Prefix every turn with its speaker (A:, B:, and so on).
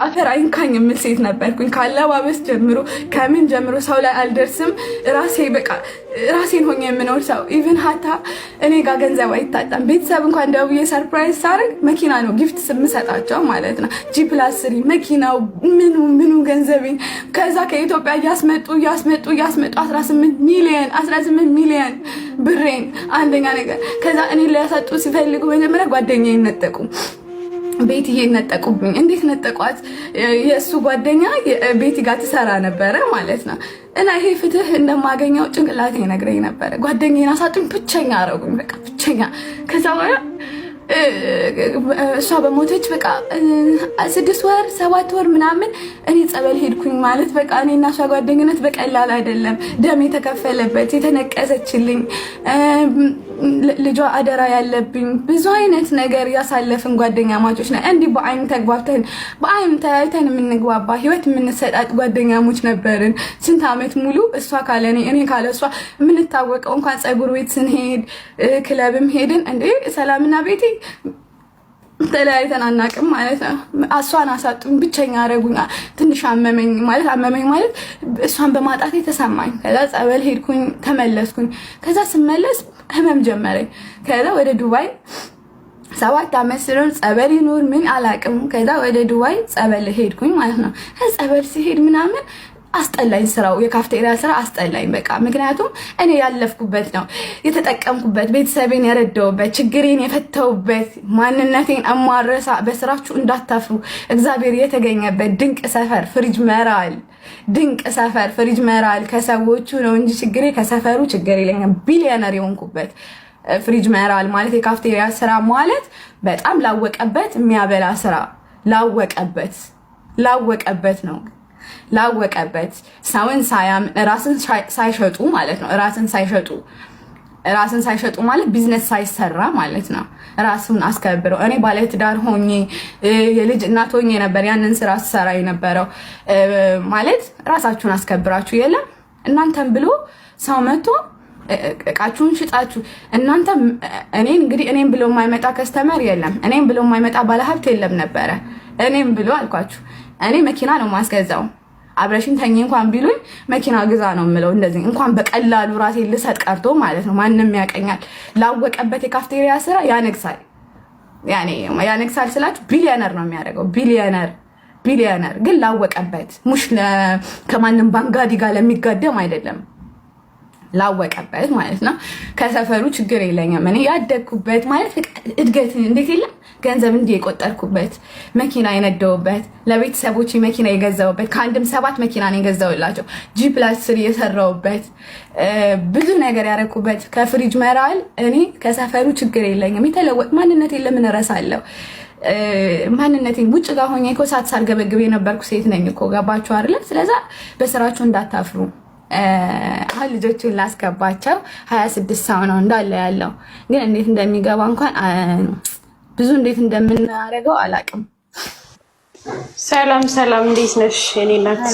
A: አፈር አይንካኝ የምል ሴት ነበርኩኝ። ካለባበስ ጀምሮ ከምን ጀምሮ ሰው ላይ አልደርስም። ራሴ በቃ ራሴን ሆኜ የምኖር ሰው ኢቭን ሀታ እኔ ጋር ገንዘብ አይታጣም። ቤተሰብ እንኳን ደውዬ ሰርፕራይዝ ሳደርግ መኪና ነው ጊፍት የምሰጣቸው ማለት ነው። G+3 መኪናው ምኑ ገንዘቤን ከዛ ከኢትዮጵያ እያስመጡ 18 ሚሊዮን ብሬን አንደኛ ነገር ከዛ እኔ ሊያሰጡ ሲፈልጉ መጀመሪያ ጓደኛዬን ነጠቁ። ቤትዬ ነጠቁብኝ። እንዴት ነጠቋት? የእሱ ጓደኛ ቤቲ ጋር ትሰራ ነበረ ማለት ነው። እና ይሄ ፍትህ እንደማገኘው ጭንቅላቴ ነግረኝ ነበረ። ጓደኛዬን አሳጡኝ፣ ብቸኛ አረጉኝ። በቃ ብቸኛ። ከዛ በኋላ እሷ በሞተች በቃ 6 ወር 7 ወር ምናምን እኔ ጸበል ሄድኩኝ ማለት በቃ እኔ እና እሷ ጓደኝነት በቀላል አይደለም። ደም የተከፈለበት የተነቀሰችልኝ ልጇ አደራ ያለብኝ ብዙ አይነት ነገር ያሳለፍን ጓደኛ ማቾች ነን። እንዲህ በአይን ተግባብተን በአይን ተያይተን የምንግባባ ህይወት የምንሰጣጥ ጓደኛሞች ነበርን። ስንት ዓመት ሙሉ እሷ ካለ እኔ ካለ እሷ የምንታወቀው እንኳን ፀጉር ቤት ስንሄድ ክለብም ሄድን እንዴ ሰላምና ቤቴ ተለያይተን አናውቅም ማለት ነው። እሷን አሳጡኝ፣ ብቸኛ አረጉኝ። ትንሽ አመመኝ ማለት እሷን በማጣቴ ተሰማኝ። ከዛ ጸበል ሄድኩኝ፣ ተመለስኩኝ። ከዛ ስመለስ ህመም ጀመረኝ። ከዛ ወደ ዱባይ 7 ዓመት ስለሆነ ጸበል ይኖር ምን አላውቅም። ከዛ ወደ ዱባይ ጸበል ሄድኩኝ ማለት ነው። ጸበል ሲሄድ ምናምን አስጠላኝ፣ ስራው የካፍቴሪያ ስራ አስጠላኝ በቃ። ምክንያቱም እኔ ያለፍኩበት ነው የተጠቀምኩበት፣ ቤተሰቤን የረዳሁበት፣ ችግሬን የፈተውበት፣ ማንነቴን አማረሳ። በስራችሁ እንዳታፍሩ፣ እግዚአብሔር የተገኘበት ድንቅ ሰፈር ፍሪጅ መራል፣ ድንቅ ሰፈር ፍሪጅ መራል። ከሰዎቹ ነው እንጂ ችግሬ ከሰፈሩ ችግር የለኝም። ቢሊዮነር የሆንኩበት ፍሪጅ መራል ማለት የካፍቴሪያ ስራ ማለት በጣም ላወቀበት የሚያበላ ስራ ላወቀበት ነው። ላወቀበት ሰውን ሳያም ራስን ሳይሸጡ ማለት ነው። ራስን ሳይሸጡ ማለት ቢዝነስ ሳይሰራ ማለት ነው። ራሱን አስከብረው። እኔ ባለትዳር ሆኜ የልጅ እናት ሆኜ ነበር ያንን ስራ ሰራ የነበረው ማለት ራሳችሁን አስከብራችሁ የለም እናንተም ብሎ ሰው መጥቶ እቃችሁን ሽጣችሁ እናንተ እኔን ብሎ የማይመጣ ከስተመር የለም። እኔን ብሎ የማይመጣ ባለሀብት የለም ነበረ። እኔም ብሎ አልኳችሁ እኔ መኪና ነው ማስገዛው። አብረሽን ተኝ እንኳን ቢሉኝ መኪና ግዛ ነው የምለው። እንደዚህ እንኳን በቀላሉ ራሴ ልሰጥ ቀርቶ ማለት ነው። ማንንም ያቀኛል። ላወቀበት የካፍቴሪያ ስራ ያነግሳል ስላችሁ ቢሊዮነር ነው የሚያደርገው። ቢሊዮነር ግን ላወቀበት ሙሽ ከማንም ባንጋዲ ጋር ለሚጋደም አይደለም። ላወቀበት ማለት ነው። ከሰፈሩ ችግር የለኝም። እኔ ያደግኩበት ማለት እድገት እንዴት የለም ገንዘብ እንዲህ የቆጠርኩበት፣ መኪና የነደውበት፣ ለቤተሰቦች መኪና የገዛውበት፣ ከአንድም 7 መኪና ነው የገዛውላቸው፣ G+3 የሰራውበት፣ ብዙ ነገር ያረኩበት ከፍሪጅ መራል። እኔ ከሰፈሩ ችግር የለኝም። የተለወጥ ማንነቴን ለምን እረሳለሁ? ማንነቴን ውጭ ጋር ሆኜ እኮ ሳልገበግብ የነበርኩ ሴት ነኝ እኮ። ገባችሁ አይደለ? ስለዛ በስራችሁ እንዳታፍሩ። አሁን ልጆቹን ላስገባቸው 26 ሰው ነው እንዳለ ያለው፣ ግን እንዴት እንደሚገባ እንኳን ብዙ እንዴት እንደምናደርገው አላውቅም።
B: ሰላም፣ እንዴት ነሽ? እኔ ናት